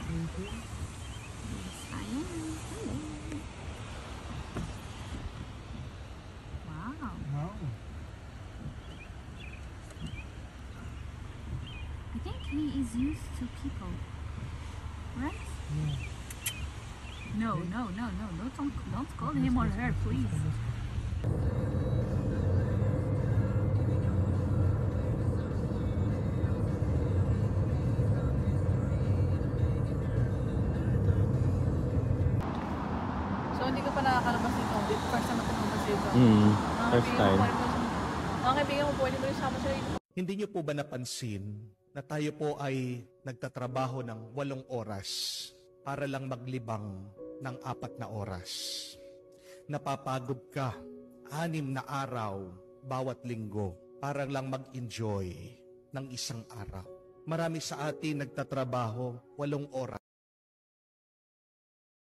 Yes, ayan. Hello. Wow. Wow. I think he is used to people. Right? No, no, no, no. Don't call him or her, please. So, hindi ka pa nakakalabas dito. First time ako lumabas dito. First time. Mga kaibigan mo, pwede mo rin sama sila dito. Hindi niyo po ba napansin na tayo po ay nagtatrabaho ng 8 oras para lang maglibang ng 4 na oras? Napapagod ka 6 na araw bawat linggo para lang mag-enjoy ng isang araw. Marami sa atin nagtatrabaho 8 oras